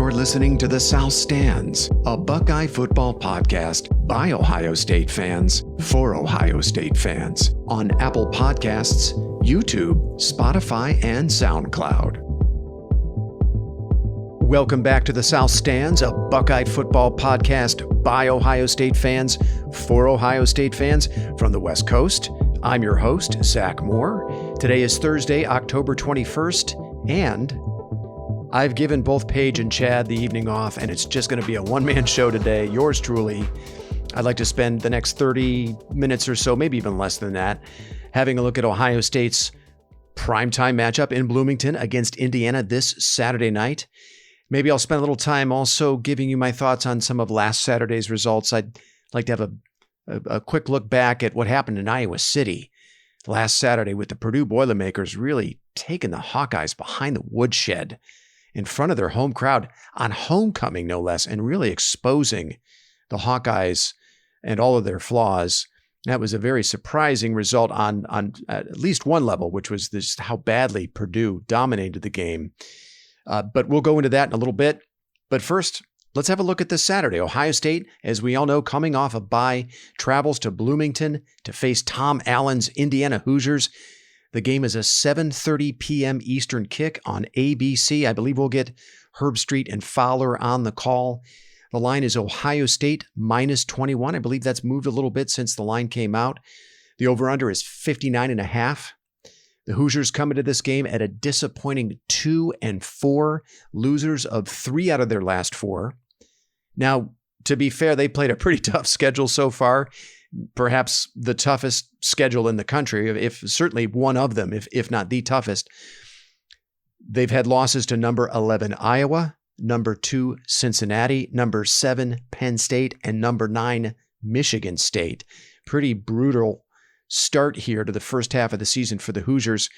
You're listening to The South Stands, a Buckeye football podcast by Ohio State fans for Ohio State fans on Apple Podcasts, YouTube, Spotify, and SoundCloud. Welcome back to The South Stands, a Buckeye football podcast by Ohio State fans for Ohio State fans from the West Coast. I'm your host, Zach Moore. Today is Thursday, October 21st, and I've given both Paige and Chad the evening off, and it's just going to be a one-man show today. Yours truly. I'd like to spend the next 30 minutes or so, maybe even less than that, having a look at Ohio State's primetime matchup in Bloomington against Indiana this Saturday night. Maybe I'll spend a little time also giving you my thoughts on some of last Saturday's results. I'd like to have a quick look back at what happened in Iowa City last Saturday with the Purdue Boilermakers really taking the Hawkeyes behind the woodshed in front of their home crowd on homecoming, no less, and really exposing the Hawkeyes and all of their flaws. That was a very surprising result on at least one level, which was just how badly Purdue dominated the game. But we'll go into that in a little bit. But first, let's have a look at this Saturday. Ohio State, as we all know, coming off a bye, travels to Bloomington to face Tom Allen's Indiana Hoosiers. The game is a 7:30 p.m. Eastern kick on ABC. I believe we'll get Herb Street and Fowler on the call. The line is Ohio State minus 21. I believe that's moved a little bit since the line came out. The over-under is 59.5. The Hoosiers come into this game at a disappointing 2-4, losers of 3 out of their last 4. Now, to be fair, they played a pretty tough schedule so far. Perhaps the toughest schedule in the country, if certainly one of them, if not the toughest. They've had losses to number 11 Iowa, number 2 Cincinnati, number 7 Penn State, and number 9 Michigan State. Pretty brutal start here to the first half of the season for the Hoosiers.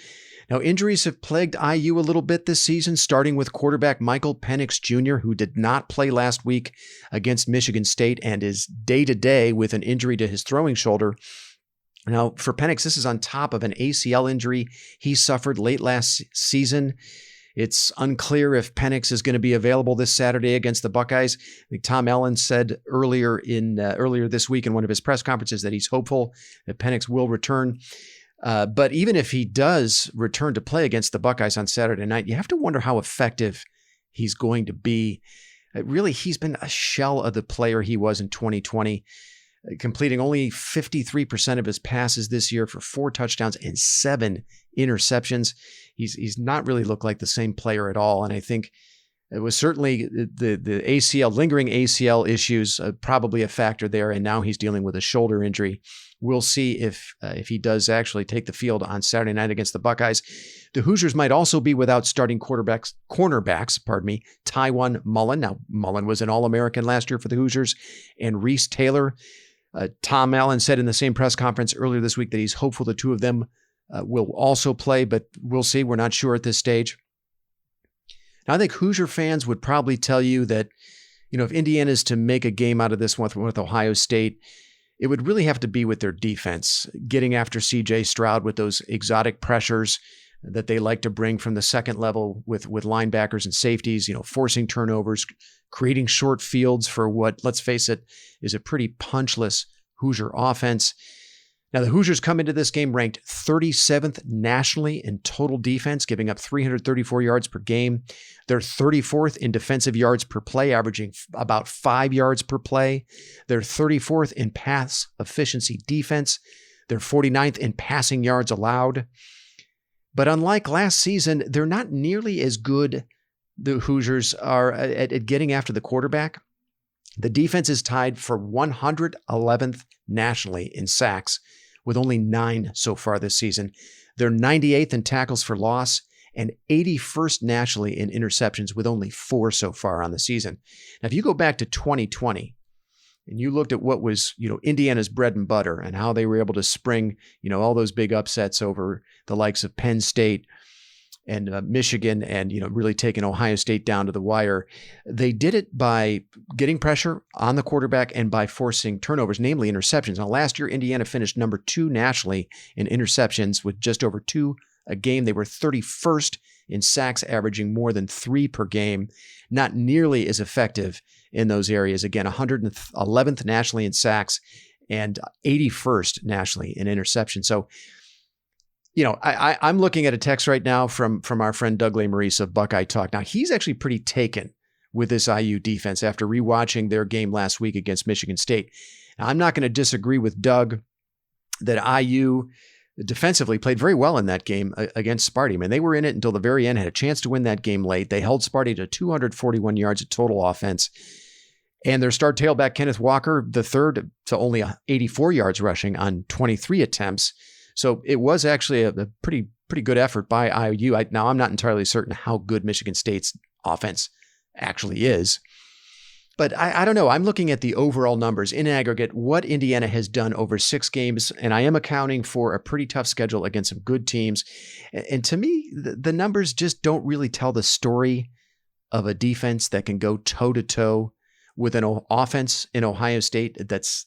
Now, injuries have plagued IU a little bit this season, starting with quarterback Michael Penix Jr., who did not play last week against Michigan State and is day-to-day with an injury to his throwing shoulder. Now, for Penix, this is on top of an ACL injury he suffered late last season. It's unclear if Penix is going to be available this Saturday against the Buckeyes. I think Tom Allen said earlier this week in one of his press conferences that he's hopeful that Penix will return. But even if he does return to play against the Buckeyes on Saturday night, you have to wonder how effective he's going to be. Really, he's been a shell of the player he was in 2020, completing only 53% of his passes this year for 4 touchdowns and 7 interceptions. He's not really looked like the same player at all. And I think it was certainly the ACL, lingering ACL issues, probably a factor there. And now he's dealing with a shoulder injury. We'll see if he does actually take the field on Saturday night against the Buckeyes. The Hoosiers might also be without starting cornerbacks, Tywan Mullen. Now, Mullen was an All-American last year for the Hoosiers, and Reese Taylor. Tom Allen said in the same press conference earlier this week that he's hopeful the two of them will also play, but we'll see. We're not sure at this stage. Now, I think Hoosier fans would probably tell you that, if Indiana is to make a game out of this one with Ohio State, it would really have to be with their defense, getting after C.J. Stroud with those exotic pressures that they like to bring from the second level with linebackers and safeties, forcing turnovers, creating short fields for what, let's face it, is a pretty punchless Hoosier offense. Now, the Hoosiers come into this game ranked 37th nationally in total defense, giving up 334 yards per game. They're 34th in defensive yards per play, averaging about 5 yards per play. They're 34th in pass efficiency defense. They're 49th in passing yards allowed. But unlike last season, they're not nearly as good, the Hoosiers are, at getting after the quarterback. The defense is tied for 111th nationally in sacks, with only 9 so far this season. They're 98th in tackles for loss and 81st nationally in interceptions, with only 4 so far on the season. Now, if you go back to 2020 and you looked at what was, Indiana's bread and butter and how they were able to spring, all those big upsets over the likes of Penn State and Michigan and, really taking Ohio State down to the wire. They did it by getting pressure on the quarterback and by forcing turnovers, namely interceptions. Now, last year, Indiana finished number 2 nationally in interceptions with just over 2 a game. They were 31st in sacks, averaging more than 3 per game. Not nearly as effective in those areas. Again, 111th nationally in sacks and 81st nationally in interception. So, I'm looking at a text right now from our friend Doug Maurice of Buckeye Talk. Now, he's actually pretty taken with this IU defense after rewatching their game last week against Michigan State. Now, I'm not going to disagree with Doug that IU defensively played very well in that game against Sparty. Man, they were in it until the very end, had a chance to win that game late. They held Sparty to 241 yards of total offense. And their star tailback, Kenneth Walker, the third, to only 84 yards rushing on 23 attempts. So it was actually a pretty good effort by IU. Now, I'm not entirely certain how good Michigan State's offense actually is. But I don't know. I'm looking at the overall numbers in aggregate, what Indiana has done over 6 games, and I am accounting for a pretty tough schedule against some good teams. And to me, the numbers just don't really tell the story of a defense that can go toe-to-toe with an offense in Ohio State that's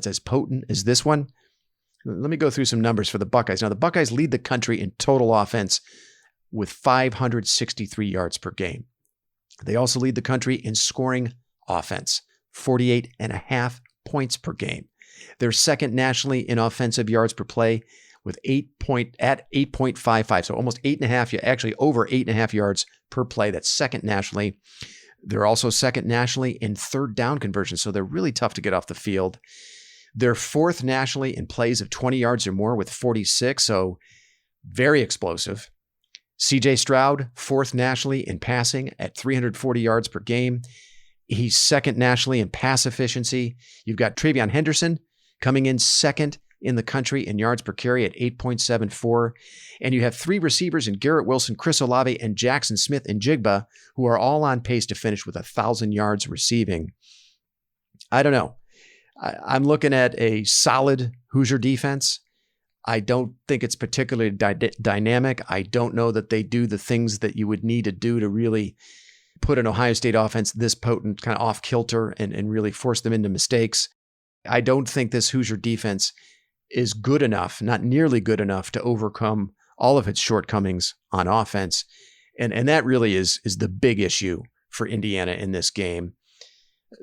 as potent as this one. Let me go through some numbers for the Buckeyes. Now, the Buckeyes lead the country in total offense with 563 yards per game. They also lead the country in scoring offense, 48.5 points per game. They're second nationally in offensive yards per play with 8.55, so almost 8.5, actually over 8.5 yards per play. That's second nationally. They're also second nationally in third down conversions, so they're really tough to get off the field. They're fourth nationally in plays of 20 yards or more with 46, so very explosive. C.J. Stroud, fourth nationally in passing at 340 yards per game. He's second nationally in pass efficiency. You've got Travion Henderson coming in second in the country in yards per carry at 8.74. And you have 3 receivers in Garrett Wilson, Chris Olave, and Jackson Smith-Njigba, who are all on pace to finish with 1,000 yards receiving. I don't know. I'm looking at a solid Hoosier defense. I don't think it's particularly dynamic. I don't know that they do the things that you would need to do to really put an Ohio State offense this potent, kind of off kilter, and really force them into mistakes. I don't think this Hoosier defense is good enough, not nearly good enough, to overcome all of its shortcomings on offense. And that really is the big issue for Indiana in this game.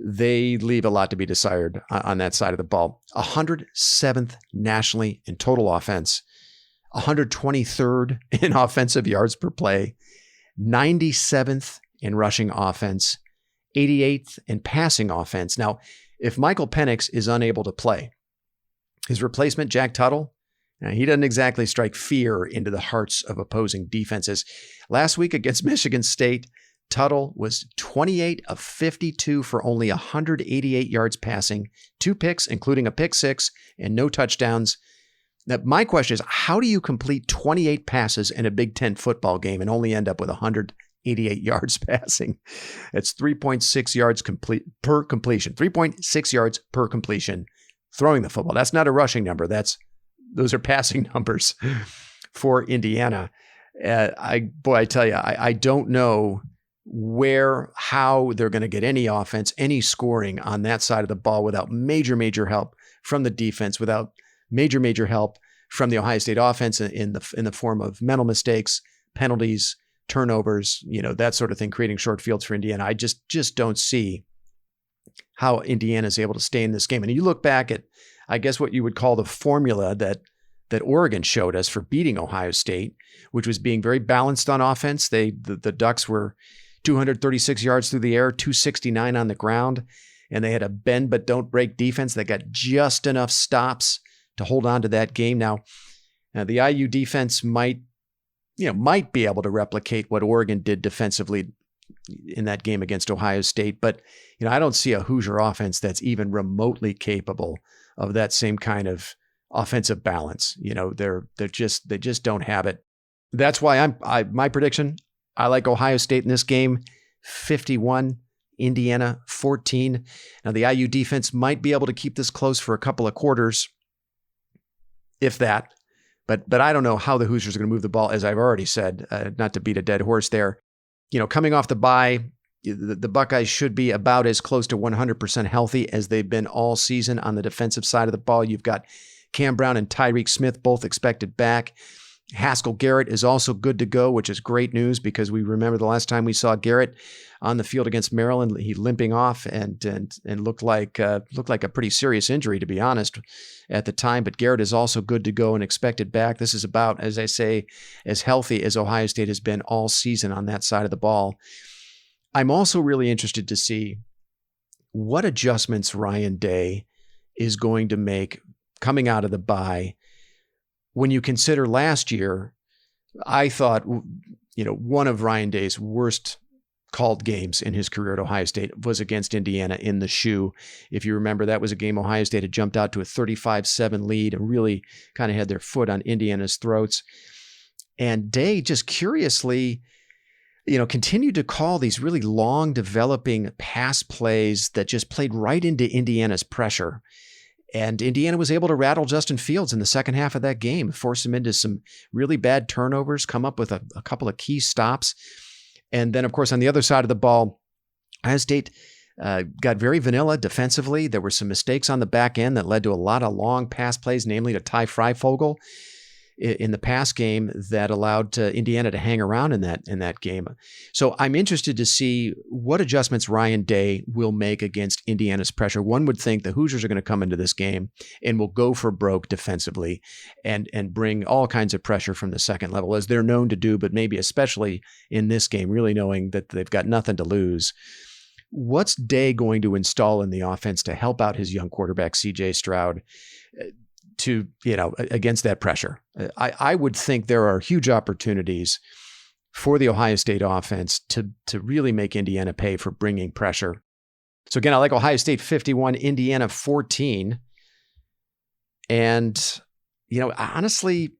They leave a lot to be desired on that side of the ball. 107th nationally in total offense, 123rd in offensive yards per play, 97th in rushing offense, 88th in passing offense. Now, if Michael Penix is unable to play, his replacement, Jack Tuttle, he doesn't exactly strike fear into the hearts of opposing defenses. Last week against Michigan State, Tuttle was 28 of 52 for only 188 yards passing, 2 picks, including a pick 6, and no touchdowns. Now, my question is, how do you complete 28 passes in a Big Ten football game and only end up with 188 yards passing? It's 3.6 yards per completion, 3.6 yards per completion throwing the football. That's not a rushing number. Those are passing numbers for Indiana. I tell you, I don't know how they're going to get any offense, any scoring on that side of the ball without major help from the defense, without major help from the Ohio State offense in the form of mental mistakes, penalties, turnovers, that sort of thing, creating short fields for Indiana. I just don't see how Indiana is able to stay in this game. And you look back at, I guess, what you would call the formula that Oregon showed us for beating Ohio State, which was being very balanced on offense. The Ducks were 236 yards through the air, 269 on the ground, and they had a bend but don't break defense that got just enough stops to hold on to that game. Now the IU defense might be able to replicate what Oregon did defensively in that game against Ohio State, but I don't see a Hoosier offense that's even remotely capable of that same kind of offensive balance. They just don't have it. That's why my prediction, I like Ohio State in this game, 51, Indiana 14. Now the IU defense might be able to keep this close for a couple of quarters, if that. But I don't know how the Hoosiers are going to move the ball, as I've already said, not to beat a dead horse there. Coming off the bye, the Buckeyes should be about as close to 100% healthy as they've been all season on the defensive side of the ball. You've got Cam Brown and Tyreek Smith both expected back. Haskell Garrett is also good to go, which is great news because we remember the last time we saw Garrett on the field against Maryland, he limping off and looked like a pretty serious injury, to be honest, at the time. But Garrett is also good to go and expected back. This is about, as I say, as healthy as Ohio State has been all season on that side of the ball. I'm also really interested to see what adjustments Ryan Day is going to make coming out of the bye. When you consider last year, I thought, one of Ryan Day's worst called games in his career at Ohio State was against Indiana in the shoe. If you remember, that was a game Ohio State had jumped out to a 35-7 lead and really kind of had their foot on Indiana's throats. And Day just curiously, continued to call these really long developing pass plays that just played right into Indiana's pressure. And Indiana was able to rattle Justin Fields in the second half of that game, force him into some really bad turnovers, come up with a couple of key stops. And then, of course, on the other side of the ball, Ohio State got very vanilla defensively. There were some mistakes on the back end that led to a lot of long pass plays, namely to Ty Freifogel in the pass game that allowed Indiana to hang around in that game. So I'm interested to see what adjustments Ryan Day will make against Indiana's pressure. One would think the Hoosiers are going to come into this game and will go for broke defensively and bring all kinds of pressure from the second level, as they're known to do, but maybe especially in this game, really knowing that they've got nothing to lose. What's Day going to install in the offense to help out his young quarterback, C.J. Stroud, to, against that pressure? I would think there are huge opportunities for the Ohio State offense to really make Indiana pay for bringing pressure. So again, I like Ohio State 51, Indiana 14. And, honestly,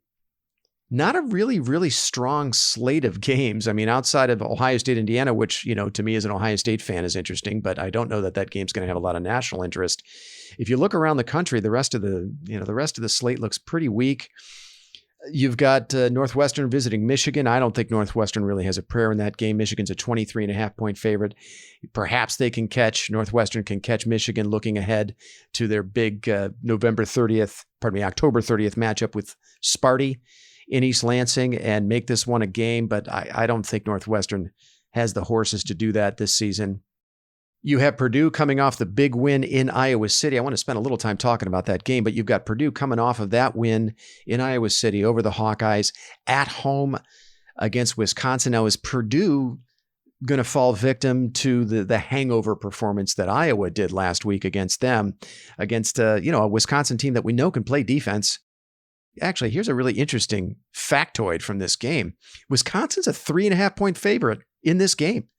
not a really, really strong slate of games. I mean, outside of Ohio State, Indiana, which, to me as an Ohio State fan is interesting, but I don't know that game's going to have a lot of national interest. If you look around the country, the rest of the slate looks pretty weak. You've got Northwestern visiting Michigan. I don't think Northwestern really has a prayer in that game. Michigan's a 23.5-point favorite. Perhaps Northwestern can catch Michigan looking ahead to their big October 30th matchup with Sparty in East Lansing and make this one a game. But I don't think Northwestern has the horses to do that this season. You have Purdue coming off the big win in Iowa City. I want to spend a little time talking about that game, but you've got Purdue coming off of that win in Iowa City over the Hawkeyes at home against Wisconsin. Now, is Purdue going to fall victim to the hangover performance that Iowa did last week against them, against a Wisconsin team that we know can play defense? Actually, here's a really interesting factoid from this game. Wisconsin's a 3.5-point favorite in this game.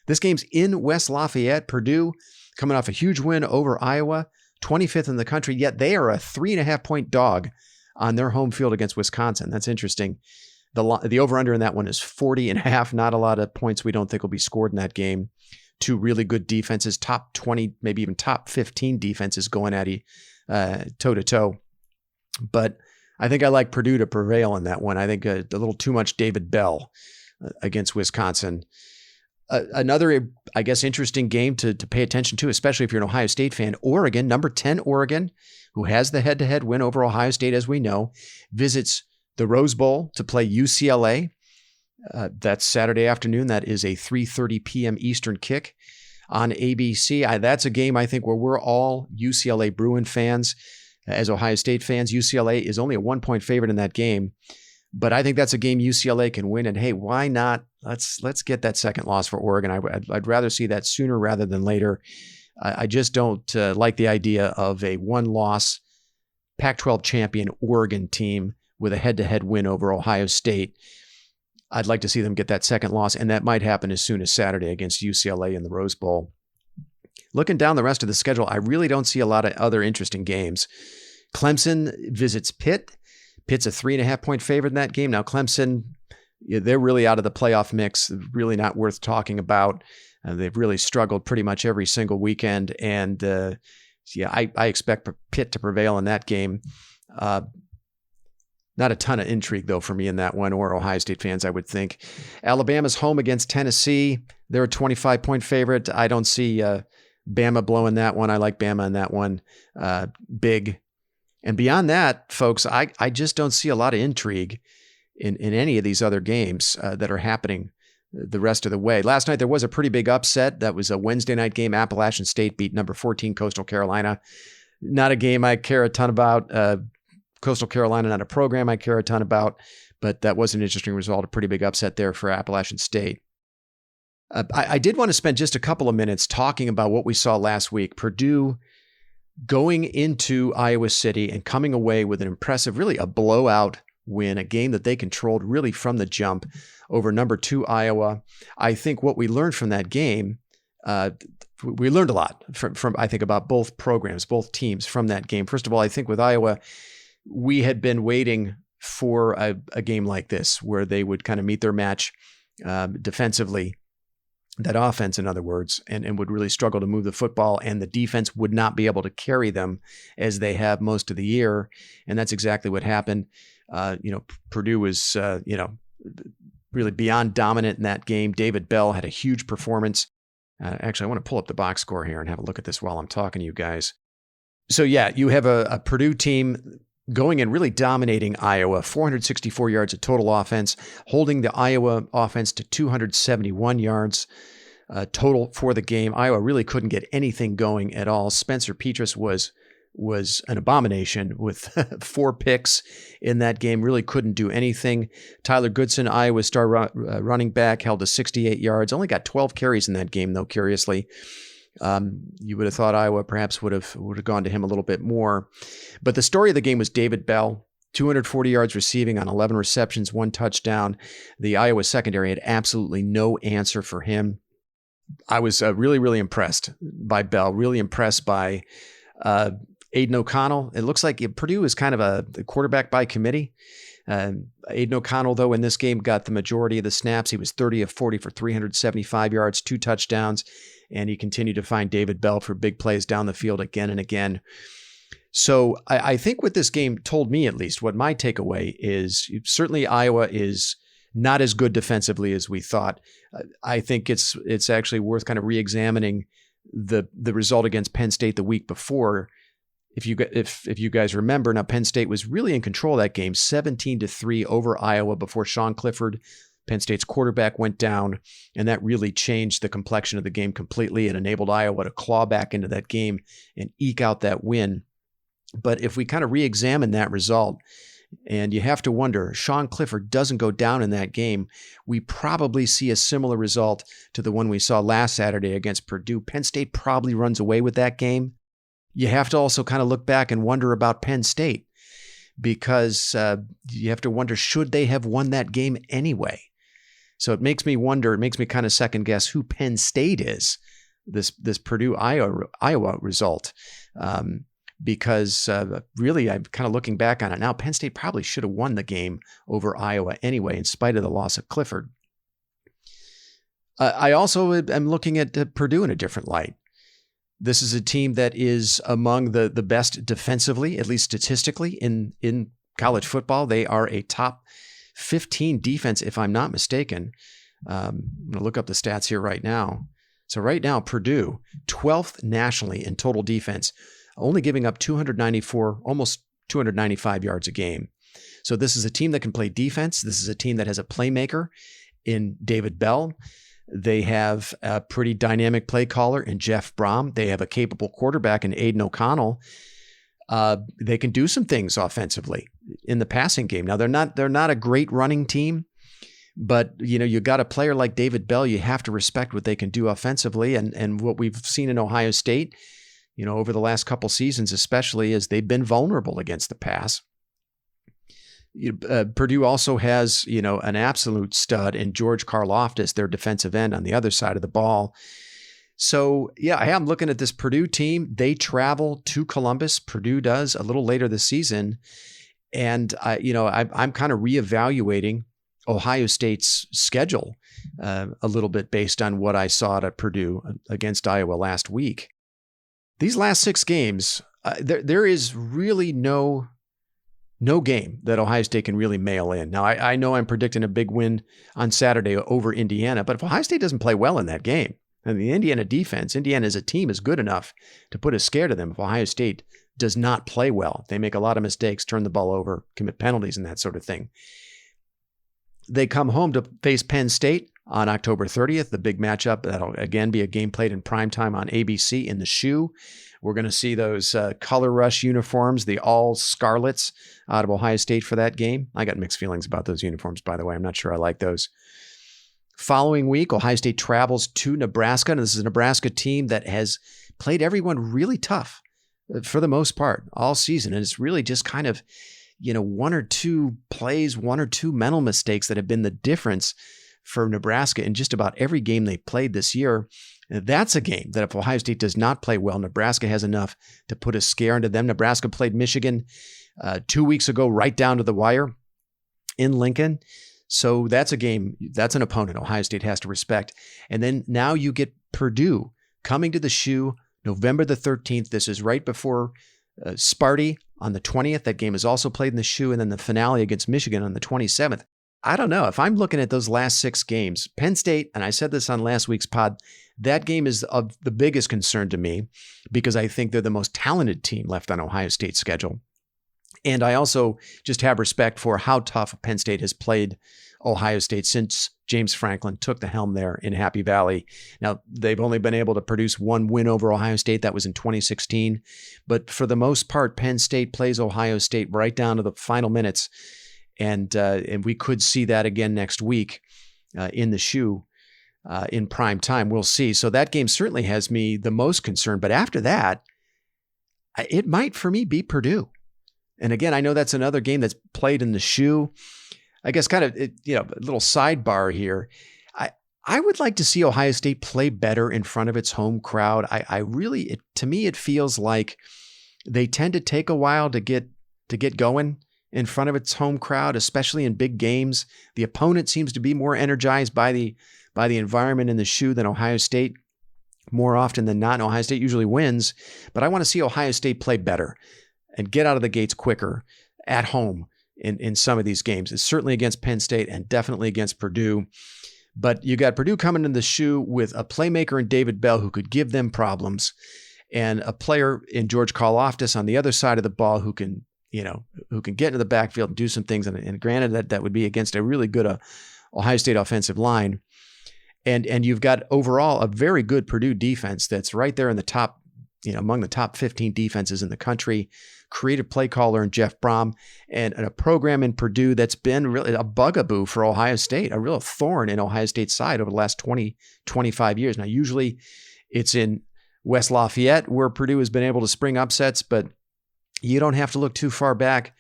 This game's in West Lafayette. Purdue coming off a huge win over Iowa, 25th in the country, yet they are a 3.5-point dog on their home field against Wisconsin. That's interesting. The over-under in that one is 40.5. Not a lot of points we don't think will be scored in that game. Two really good defenses, top 20, maybe even top 15 defenses going at you toe-to-toe. But I think I like Purdue to prevail in that one. I think a little too much David Bell against Wisconsin. Another, I guess, interesting game to pay attention to, especially if you're an Ohio State fan. Oregon, number 10 Oregon, who has the head-to-head win over Ohio State, as we know, visits the Rose Bowl to play UCLA. That's Saturday afternoon. That is a 3:30 p.m. Eastern kick on ABC. That's a game, I think, where we're all UCLA Bruin fans. As Ohio State fans, UCLA is only a 1-point favorite in that game. But I think that's a game UCLA can win. And hey, why not? Let's get that second loss for Oregon. I'd rather see that sooner rather than later. I just don't like the idea of a one-loss Pac-12 champion Oregon team with a head-to-head win over Ohio State. I'd like to see them get that second loss, and that might happen as soon as Saturday against UCLA in the Rose Bowl. Looking down the rest of the schedule, I really don't see a lot of other interesting games. Clemson visits Pitt. Pitt's a 3.5-point favorite in that game. Now, Clemson, they're really out of the playoff mix, really not worth talking about. They've really struggled pretty much every single weekend. And I expect Pitt to prevail in that game. Not a ton of intrigue, though, for me in that one, or Ohio State fans, I would think. Alabama's home against Tennessee. They're a 25-point favorite. I don't see Bama blowing that one. I like Bama in that one big. And beyond that, folks, I just don't see a lot of intrigue in any of these other games that are happening the rest of the way. Last night, there was a pretty big upset. That was a Wednesday night game. Appalachian State beat number 14 Coastal Carolina. Not a game I care a ton about. Coastal Carolina, not a program I care a ton about, but that was an interesting result, a pretty big upset there for Appalachian State. I did want to spend just a couple of minutes talking about what we saw last week. Purdue going into Iowa City and coming away with an impressive, really a blowout win, a game that they controlled really from the jump over number 2 Iowa. I think what we learned from that game, we learned a lot from I think about both programs, both teams from that game. First of all, I think with Iowa, we had been waiting for a game like this where they would kind of meet their match defensively, that offense, in other words, and would really struggle to move the football, and the defense would not be able to carry them as they have most of the year. And that's exactly what happened. Purdue was, really beyond dominant in that game. David Bell had a huge performance. Actually, I want to pull up the box score here and have a look at this while I'm talking to you guys. So yeah, you have a Purdue team going and really dominating Iowa, 464 yards of total offense, holding the Iowa offense to 271 yards total for the game. Iowa really couldn't get anything going at all. Spencer Petras was an abomination with 4 picks in that game, really couldn't do anything. Tyler Goodson, Iowa's star running back, held to 68 yards, only got 12 carries in that game, though, curiously. You would have thought Iowa perhaps would have gone to him a little bit more. But the story of the game was David Bell, 240 yards receiving on 11 receptions, 1 touchdown. The Iowa secondary had absolutely no answer for him. I was really, really impressed by Bell, really impressed by Aiden O'Connell. It looks like Purdue is kind of a quarterback by committee. Aiden O'Connell, though, in this game got the majority of the snaps. He was 30 of 40 for 375 yards, 2 touchdowns, and he continued to find David Bell for big plays down the field again and again. So I think what this game told me, at least, what my takeaway is, certainly Iowa is not as good defensively as we thought. I think it's actually worth kind of re-examining the result against Penn State the week before. If you guys remember, now Penn State was really in control of that game, 17-3 over Iowa before Sean Clifford, Penn State's quarterback, went down, and that really changed the complexion of the game completely. It enabled Iowa to claw back into that game and eke out that win. But if we kind of re-examine that result, and you have to wonder, Sean Clifford doesn't go down in that game, we probably see a similar result to the one we saw last Saturday against Purdue. Penn State probably runs away with that game. You have to also kind of look back and wonder about Penn State, because you have to wonder, should they have won that game anyway? So it makes me wonder, it makes me kind of second guess who Penn State is, this Purdue Iowa result. Because really, I'm kind of looking back on it now, Penn State probably should have won the game over Iowa anyway, in spite of the loss of Clifford. I also am looking at Purdue in a different light. This is a team that is among the best defensively, at least statistically, in college football. They are a top 15 defense, if I'm not mistaken. I'm going to look up the stats here right now. So right now, Purdue, 12th nationally in total defense, only giving up 294, almost 295 yards a game. So this is a team that can play defense. This is a team that has a playmaker in David Bell. They have a pretty dynamic play caller in Jeff Brom. They have a capable quarterback in Aiden O'Connell. They can do some things offensively in the passing game. Now, they're not a great running team, but you got a player like David Bell, you have to respect what they can do offensively. And what we've seen in Ohio State, over the last couple seasons, especially, is they've been vulnerable against the pass. Purdue also has, an absolute stud in George Karlaftis, their defensive end on the other side of the ball. So, yeah, I'm looking at this Purdue team. They travel to Columbus. Purdue does a little later this season. And, I'm kind of reevaluating Ohio State's schedule a little bit based on what I saw at Purdue against Iowa last week. These last 6 games, there is really no game that Ohio State can really mail in. Now, I know I'm predicting a big win on Saturday over Indiana, but if Ohio State doesn't play well in that game, and the Indiana defense, Indiana as a team is good enough to put a scare to them if Ohio State does not play well. They make a lot of mistakes, turn the ball over, commit penalties, and that sort of thing. they come home to face Penn State on October 30th, the big matchup. That'll again be a game played in primetime on ABC in the Shoe. We're going to see those Color Rush uniforms, the all scarlets out of Ohio State for that game. I got mixed feelings about those uniforms, by the way. I'm not sure I like those. Following week, Ohio State travels to Nebraska. And this is a Nebraska team that has played everyone really tough for the most part all season. And it's really just kind of, one or two plays, one or two mental mistakes that have been the difference for Nebraska in just about every game they played this year. That's a game that if Ohio State does not play well, Nebraska has enough to put a scare into them. Nebraska played Michigan 2 weeks ago, right down to the wire in Lincoln. So that's a game, that's an opponent Ohio State has to respect. And then now you get Purdue coming to the Shoe November the 13th. This is right before Sparty on the 20th. That game is also played in the Shoe. And then the finale against Michigan on the 27th. I don't know. If I'm looking at those last 6 games, Penn State, and I said this on last week's pod, that game is of the biggest concern to me because I think they're the most talented team left on Ohio State's schedule. And I also just have respect for how tough Penn State has played Ohio State since James Franklin took the helm there in Happy Valley. Now, they've only been able to produce one win over Ohio State. That was in 2016. But for the most part, Penn State plays Ohio State right down to the final minutes. And we could see that again next week in the Shoe in prime time. We'll see. So that game certainly has me the most concerned. But after that, it might for me be Purdue. And again, I know that's another game that's played in the Shoe. I guess kind of, a little sidebar here. I would like to see Ohio State play better in front of its home crowd. To me, it feels like they tend to take a while to get going in front of its home crowd, especially in big games. The opponent seems to be more energized by the environment in the Shoe than Ohio State. More often than not, and Ohio State usually wins. But I want to see Ohio State play better and get out of the gates quicker at home in some of these games. It's certainly against Penn State and definitely against Purdue. But you got Purdue coming in the Shoe with a playmaker in David Bell who could give them problems, and a player in George Karlaftis on the other side of the ball who can get into the backfield and do some things. And granted that would be against a really good Ohio State offensive line. And you've got overall a very good Purdue defense that's right there in the top, among the top 15 defenses in the country. Creative play caller in Jeff Brom, and a program in Purdue that's been really a bugaboo for Ohio State, a real thorn in Ohio State's side over the last 20, 25 years. Now, usually it's in West Lafayette where Purdue has been able to spring upsets, but you don't have to look too far back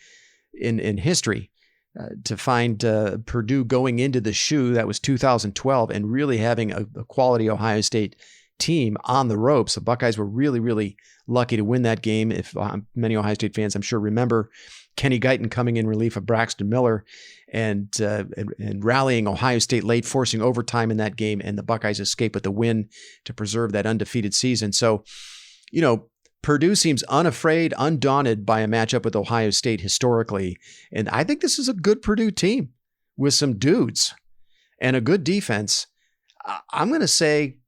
in history to find Purdue going into the Shoe. That was 2012, and really having a quality Ohio State team on the ropes. The Buckeyes were really, really lucky to win that game. If many Ohio State fans, I'm sure, remember Kenny Guyton coming in relief of Braxton Miller and rallying Ohio State late, forcing overtime in that game, and the Buckeyes escape with the win to preserve that undefeated season. So, Purdue seems unafraid, undaunted by a matchup with Ohio State historically. And I think this is a good Purdue team with some dudes and a good defense. I'm going to say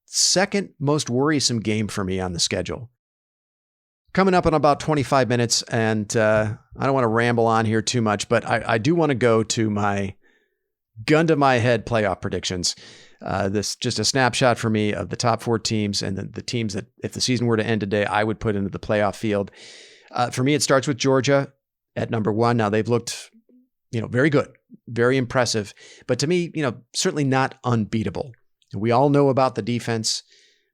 second most worrisome game for me on the schedule. Coming up in about 25 minutes, and I don't want to ramble on here too much, but I do want to go to my gun to my head playoff predictions. This just a snapshot for me of the top 4 teams and the teams that, if the season were to end today, I would put into the playoff field. For me, it starts with Georgia at number 1. Now they've looked, very good, very impressive, but to me, certainly not unbeatable. We all know about the defense,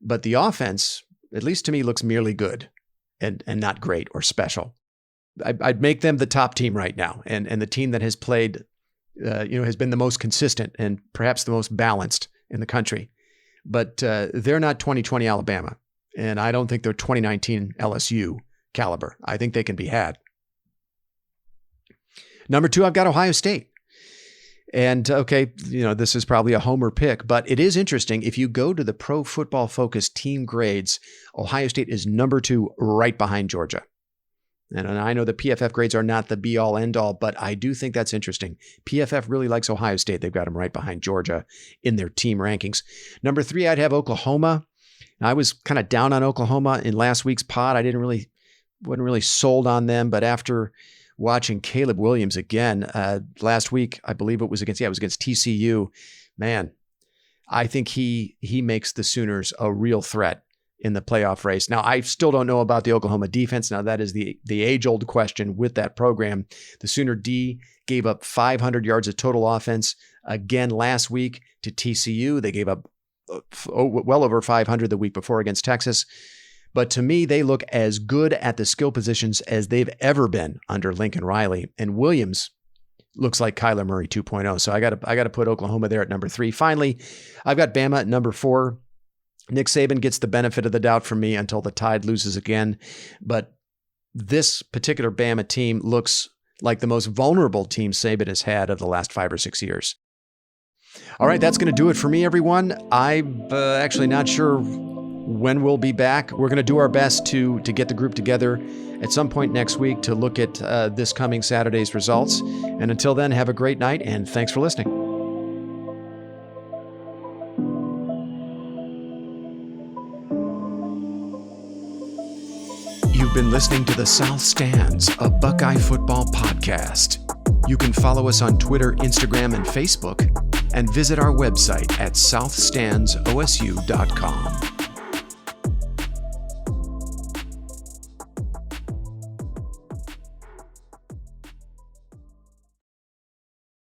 but the offense, at least to me, looks merely good and not great or special. I'd make them the top team right now, and the team that has played, has been the most consistent and perhaps the most balanced in the country. But they're not 2020 Alabama, and I don't think they're 2019 LSU caliber. I think they can be had. Number 2, I've got Ohio State. And okay, this is probably a homer pick, but it is interesting. If you go to the Pro Football Focus team grades, Ohio State is number 2 right behind Georgia. And I know the PFF grades are not the be-all, end-all, but I do think that's interesting. PFF really likes Ohio State. They've got them right behind Georgia in their team rankings. Number 3, I'd have Oklahoma. Now, I was kind of down on Oklahoma in last week's pod. Wasn't really sold on them, but after watching Caleb Williams again. Last week, I believe it was against TCU. Man, I think he makes the Sooners a real threat in the playoff race. Now, I still don't know about the Oklahoma defense. Now, that is the age-old question with that program. The Sooner D gave up 500 yards of total offense again last week to TCU. They gave up well over 500 the week before against Texas. But to me, they look as good at the skill positions as they've ever been under Lincoln Riley. And Williams looks like Kyler Murray 2.0. So I got to put Oklahoma there at number 3. Finally, I've got Bama at number 4. Nick Saban gets the benefit of the doubt from me until the Tide loses again. But this particular Bama team looks like the most vulnerable team Saban has had of the last 5 or 6 years. All right, that's going to do it for me, everyone. I'm actually not sure when we'll be back. We're going to do our best to get the group together at some point next week to look at this coming Saturday's results. And until then, have a great night, and thanks for listening. You've been listening to The South Stands, a Buckeye football podcast. You can follow us on Twitter, Instagram, and Facebook, and visit our website at southstandsosu.com.